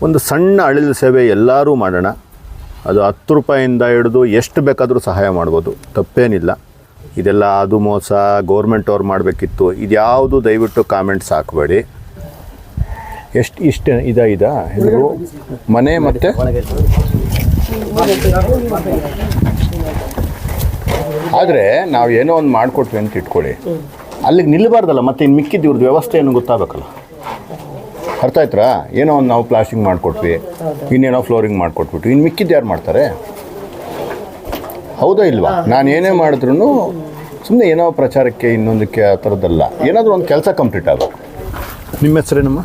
ಒಂದು ಸಣ್ಣ ಅಳಿಲು ಸೇವೆ ಎಲ್ಲರೂ ಮಾಡೋಣ. ಅದು 10 ರೂಪಾಯಿಂದ ಹಿಡಿದು ಎಷ್ಟು ಬೇಕಾದರೂ ಸಹಾಯ ಮಾಡ್ಬೋದು, ತಪ್ಪೇನಿಲ್ಲ. ಇದೆಲ್ಲ ಅದು ಮೋಸ, ಗೌರ್ಮೆಂಟ್ ಅವ್ರು ಮಾಡಬೇಕಿತ್ತು, ಇದ್ಯಾವುದು ದಯವಿಟ್ಟು ಕಾಮೆಂಟ್ಸ್ ಹಾಕಬೇಡಿ. ಇಷ್ಟೇ ಇದಾ ಎಲ್ಲರೂ ಮನೆ ಮತ್ತು ಆದರೆ ನಾವು ಏನೋ ಒಂದು ಮಾಡಿಕೊಟ್ವಿ ಅಂತ ಇಟ್ಕೊಳ್ಳಿ, ಅಲ್ಲಿಗೆ ನಿಲ್ಲಬಾರ್ದಲ್ಲ. ಮತ್ತು ಇನ್ನು ಮಿಕ್ಕಿದ್ದು ಇವ್ರದ್ದು ವ್ಯವಸ್ಥೆ ಏನು ಗೊತ್ತಾಗಬೇಕಲ್ಲ. ಅರ್ಥ ಆಯ್ತಾ? ಏನೋ ಒಂದು ನಾವು ಪ್ಲಾಸ್ಟಿಂಗ್ ಮಾಡಿಕೊಟ್ವಿ, ಇನ್ನೇನೋ ಫ್ಲೋರಿಂಗ್ ಮಾಡಿಕೊಟ್ಬಿಟ್ಟು ಇನ್ನು ಮಿಕ್ಕಿದ್ದು ಯಾರು ಮಾಡ್ತಾರೆ? ಹೌದಾ ಇಲ್ವಾ? ನಾನು ಏನೇ ಮಾಡಿದ್ರೂ ಸುಮ್ಮನೆ ಏನೋ ಪ್ರಚಾರಕ್ಕೆ ಇನ್ನೊಂದಕ್ಕೆ ಆ ಥರದ್ದಲ್ಲ, ಏನಾದರೂ ಒಂದು ಕೆಲಸ ಕಂಪ್ಲೀಟ್ ಆಗಬೇಕು. ನಿಮ್ಮ ಹೆಸರೇನಮ್ಮ?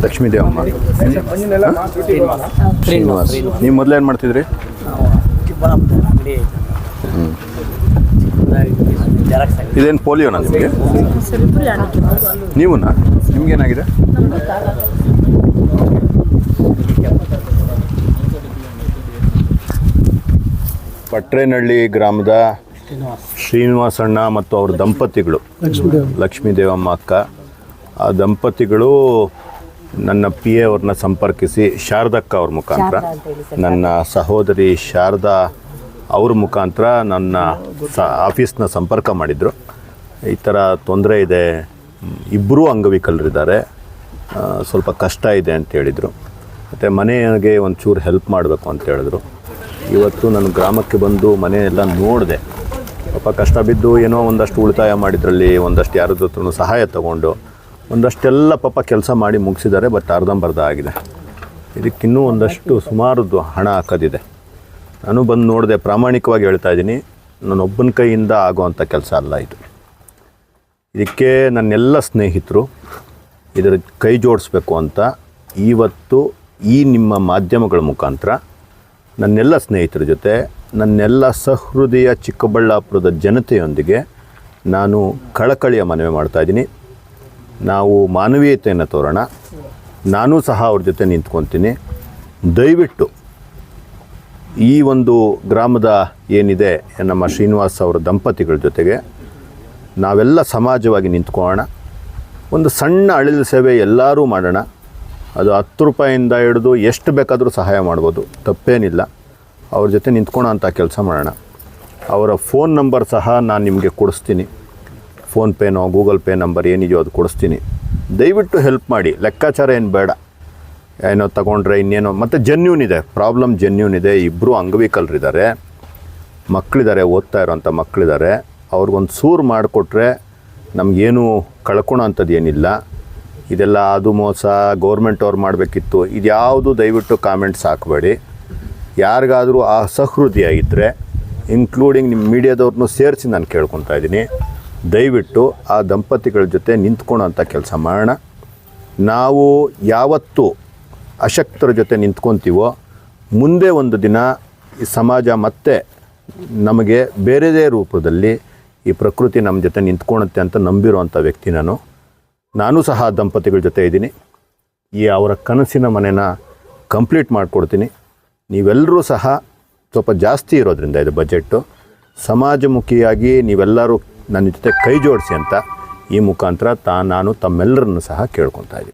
ಲಕ್ಷ್ಮೀ ದೇವಮ್ಮ. ಶ್ರೀನಿವಾಸ್. ನೀವು ಮೊದಲು ಏನು ಮಾಡ್ತಿದ್ರಿ? ಇದೇನು ಪೋಲಿಯೋನಾ ನಿಮಗೆ? ನೀವುನಾ? ನಿಮ್ಗೇನಾಗಿದೆ? ಪಟ್ರೇನಹಳ್ಳಿ ಗ್ರಾಮದ ಶ್ರೀನಿವಾಸಣ್ಣ ಮತ್ತು ಅವ್ರ ದಂಪತಿಗಳು, ಲಕ್ಷ್ಮೀ ದೇವಮ್ಮ ಅಕ್ಕ, ಆ ದಂಪತಿಗಳು ನನ್ನ PA ಅವ್ರನ್ನ ಸಂಪರ್ಕಿಸಿ, ಶಾರದಕ್ಕ ಅವ್ರ ಮುಖಾಂತರ, ನನ್ನ ಸಹೋದರಿ ಶಾರದಾ ಅವ್ರ ಮುಖಾಂತರ ನನ್ನ ಆಫೀಸ್ನ ಸಂಪರ್ಕ ಮಾಡಿದರು. ಈ ಥರ ತೊಂದರೆ ಇದೆ, ಇಬ್ಬರೂ ಅಂಗವಿಕಲರಿದ್ದಾರೆ, ಸ್ವಲ್ಪ ಕಷ್ಟ ಇದೆ ಅಂತ ಹೇಳಿದರು. ಮತ್ತು ಮನೆಗೆ ಒಂಚೂರು ಹೆಲ್ಪ್ ಮಾಡಬೇಕು ಅಂತ ಹೇಳಿದ್ರು. ಇವತ್ತು ನಾನು ಗ್ರಾಮಕ್ಕೆ ಬಂದು ಮನೆಯೆಲ್ಲ ನೋಡಿದೆ. ಪಾಪ ಕಷ್ಟ ಬಿದ್ದು ಏನೋ ಒಂದಷ್ಟು ಉಳಿತಾಯ ಮಾಡಿದ್ರಲ್ಲಿ, ಒಂದಷ್ಟು ಯಾರದ್ರ ಹತ್ರನೂ ಸಹಾಯ ತೊಗೊಂಡು ಒಂದಷ್ಟೆಲ್ಲ ಪಾಪ ಕೆಲಸ ಮಾಡಿ ಮುಗಿಸಿದ್ದಾರೆ. ಬಟ್ ಅರ್ಧಂಬರ್ಧ ಆಗಿದೆ. ಇದಕ್ಕಿನ್ನೂ ಒಂದಷ್ಟು ಸುಮಾರದ್ದು ಹಣ ಹಾಕೋದಿದೆ. ನಾನು ಬಂದು ನೋಡಿದೆ, ಪ್ರಾಮಾಣಿಕವಾಗಿ ಹೇಳ್ತಾ ಇದ್ದೀನಿ, ನನ್ನೊಬ್ಬನ ಕೈಯಿಂದ ಆಗೋವಂಥ ಕೆಲಸ ಅಲ್ಲ ಇದು. ಇದಕ್ಕೆ ನನ್ನೆಲ್ಲ ಸ್ನೇಹಿತರು ಇದರ ಕೈ ಜೋಡಿಸ್ಬೇಕು ಅಂತ ಇವತ್ತು ಈ ನಿಮ್ಮ ಮಾಧ್ಯಮಗಳ ಮುಖಾಂತರ ನನ್ನೆಲ್ಲ ಸ್ನೇಹಿತರ ಜೊತೆ, ನನ್ನೆಲ್ಲ ಸಹೃದಯ ಚಿಕ್ಕಬಳ್ಳಾಪುರದ ಜನತೆಯೊಂದಿಗೆ ನಾನು ಕಳಕಳಿಯ ಮನವಿ ಮಾಡ್ತಾಯಿದ್ದೀನಿ. ನಾವು ಮಾನವೀಯತೆಯನ್ನು ತೋರೋಣ. ನಾನೂ ಸಹ ಅವ್ರ ಜೊತೆ ನಿಂತ್ಕೊತೀನಿ. ದಯವಿಟ್ಟು ಈ ಒಂದು ಗ್ರಾಮದ ಏನಿದೆ ನಮ್ಮ ಶ್ರೀನಿವಾಸ್ ಅವರ ದಂಪತಿಗಳ ಜೊತೆಗೆ ನಾವೆಲ್ಲ ಸಮಾಜವಾಗಿ ನಿಂತ್ಕೊಳ್ಳೋಣ. ಒಂದು ಸಣ್ಣ ಅಳಿಲು ಸೇವೆ ಎಲ್ಲರೂ ಮಾಡೋಣ. ಅದು 10 ರೂಪಾಯಿಂದ ಹಿಡಿದು ಎಷ್ಟು ಬೇಕಾದರೂ ಸಹಾಯ ಮಾಡ್ಬೋದು, ತಪ್ಪೇನಿಲ್ಲ. ಅವ್ರ ಜೊತೆ ನಿಂತ್ಕೊಳ್ಳೋ ಅಂಥ ಕೆಲಸ ಮಾಡೋಣ. ಅವರ ಫೋನ್ ನಂಬರ್ ಸಹ ನಾನು ನಿಮಗೆ ಕೊಡಿಸ್ತೀನಿ. ಫೋನ್ಪೇನೋ ಗೂಗಲ್ ಪೇ ನಂಬರ್ ಏನಿದೆಯೋ ಅದು ಕೊಡಿಸ್ತೀನಿ. ದಯವಿಟ್ಟು ಹೆಲ್ಪ್ ಮಾಡಿ. ಲೆಕ್ಕಾಚಾರ ಏನು ಬೇಡ. ಏನೋ ತಗೊಂಡ್ರೆ ಇನ್ನೇನೋ. ಮತ್ತು ಜೆನ್ಯೂನ್ ಇದೆ, ಪ್ರಾಬ್ಲಮ್ ಜೆನ್ಯೂನ್ ಇದೆ. ಇಬ್ಬರು ಅಂಗವಿಕಲರಿದ್ದಾರೆ, ಮಕ್ಕಳಿದ್ದಾರೆ, ಓದ್ತಾ ಇರೋಂಥ ಮಕ್ಕಳಿದ್ದಾರೆ. ಅವ್ರಿಗೊಂದು ಸೂರು ಮಾಡಿಕೊಟ್ರೆ ನಮಗೇನು ಕಳ್ಕೊಳೋ ಅಂಥದ್ದು ಏನಿಲ್ಲ. ಇದೆಲ್ಲ ಅದು ಮೋಸ, ಗೌರ್ಮೆಂಟ್ ಅವ್ರು ಮಾಡಬೇಕಿತ್ತು, ಇದ್ಯಾವುದು ದಯವಿಟ್ಟು ಕಾಮೆಂಟ್ಸ್ ಹಾಕಬೇಡಿ. ಯಾರಿಗಾದರೂ ಅಸಹೃದಯ ಇದ್ದರೆ, ಇನ್ಕ್ಲೂಡಿಂಗ್ ನಿಮ್ಮ ಮೀಡಿಯಾದವ್ರನ್ನೂ ಸೇರಿಸಿ ನಾನು ಕೇಳ್ಕೊತಾ ಇದ್ದೀನಿ, ದಯವಿಟ್ಟು ಆ ದಂಪತಿಗಳ ಜೊತೆ ನಿಂತ್ಕೊಳ್ಳೋ ಅಂಥ ಕೆಲಸ ಮಾಡೋಣ. ನಾವು ಯಾವತ್ತು ಅಶಕ್ತರ ಜೊತೆ ನಿಂತ್ಕೊತೀವೋ, ಮುಂದೆ ಒಂದು ದಿನ ಈ ಸಮಾಜ ಮತ್ತೆ ನಮಗೆ ಬೇರೆದೇ ರೂಪದಲ್ಲಿ ಈ ಪ್ರಕೃತಿ ನಮ್ಮ ಜೊತೆ ನಿಂತ್ಕೊಳುತ್ತೆ ಅಂತ ನಂಬಿರುವಂಥ ವ್ಯಕ್ತಿ ನಾನು ಸಹ ದಂಪತಿಗಳ ಜೊತೆ ಇದ್ದೀನಿ. ಈ ಅವರ ಕನಸಿನ ಮನೆನ ಕಂಪ್ಲೀಟ್ ಮಾಡಿಕೊಡ್ತೀನಿ. ನೀವೆಲ್ಲರೂ ಸಹ ಸ್ವಲ್ಪ ಜಾಸ್ತಿ ಇರೋದ್ರಿಂದ ಇದು ಬಜೆಟ್ಟು, ಸಮಾಜಮುಖಿಯಾಗಿ ನೀವೆಲ್ಲರೂ ನನ್ನ ಜೊತೆ ಕೈ ಜೋಡಿಸಿ ಅಂತ ಈ ಮುಖಾಂತರ ನಾನು ತಮ್ಮೆಲ್ಲರನ್ನು ಸಹ ಕೇಳ್ಕೊತಾ ಇದ್ದೀನಿ.